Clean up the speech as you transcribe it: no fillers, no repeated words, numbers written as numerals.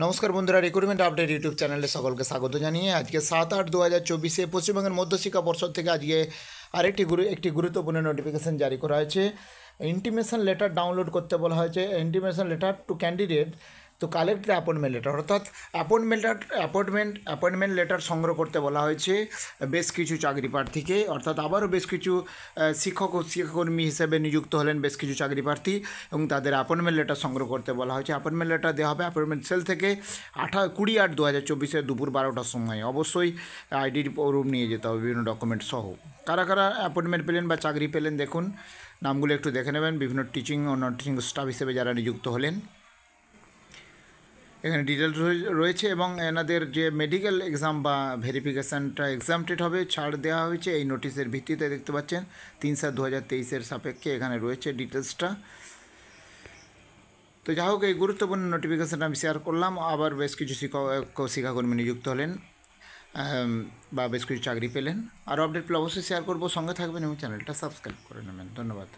নমস্কার বন্ধুরা, recruitment update YouTube চ্যানেলে সকলকে স্বাগত জানিয়ে আজকে 7-8-2024 পশ্চিমবঙ্গের মধ্যশিক্ষা পর্ষদ থেকে আজকে একটি গুরুত্বপূর্ণ নোটিফিকেশন জারি করা হয়েছে। ইন্টিমেশন লেটার ডাউনলোড করতে বলা হয়েছে। ইন্টিমেশন লেটার টু ক্যান্ডিডেট তো কালেক্ট অ্যাপয়েন্টমেন্ট লেটার, অর্থাৎ অ্যাপয়েন্টমেন্ট লেটার সংগ্রহ করতে বলা হয়েছে বেশ কিছু চাকরি প্রার্থীকে, অর্থাৎ আবারও বেশ কিছু শিক্ষক ও শিক্ষাকর্মী হিসেবে নিযুক্ত হলেন বেশ কিছু চাকরি প্রার্থী এবং তাদের অ্যাপয়েন্টমেন্ট লেটার সংগ্রহ করতে বলা হয়েছে। অ্যাপয়েন্টমেন্ট লেটার দেওয়া হবে অ্যাপয়েন্টমেন্ট সেল থেকে 20-8-2024 দুপুর 12টার সময়। অবশ্যই আইডি প্রুফ নিয়ে যেতে হবে, বিভিন্ন ডকুমেন্ট সহ। কারা কারা অ্যাপয়েন্টমেন্ট পেলেন বা চাকরি পেলেন দেখুন, নামগুলো একটু দেখে নেবেন। বিভিন্ন টিচিং ও নন টিচিং স্টাফ হিসেবে যারা নিযুক্ত হলেন এখানে ডিটেলস রয়েছে এবং এনাদের যে মেডিকেল এক্সাম বা ভেরিফিকেশানটা এক্সামটেড হবে, ছাড় দেওয়া হয়েছে এই নোটিশের ভিত্তিতে। দেখতে পাচ্ছেন 3/7/2023 সাপেক্ষে এখানে রয়েছে ডিটেলসটা। তো যাই হোক, এই গুরুত্বপূর্ণ নোটিফিকেশানটা আমি শেয়ার করলাম। আবার বেশ কিছু শিক্ষাকর্মী নিযুক্ত হলেন বা বেশ কিছু চাকরি পেলেন। আরও আপডেট পেলে অবশ্যই শেয়ার করবো, সঙ্গে থাকবেন এবং চ্যানেলটা সাবস্ক্রাইব করে নেবেন। ধন্যবাদ।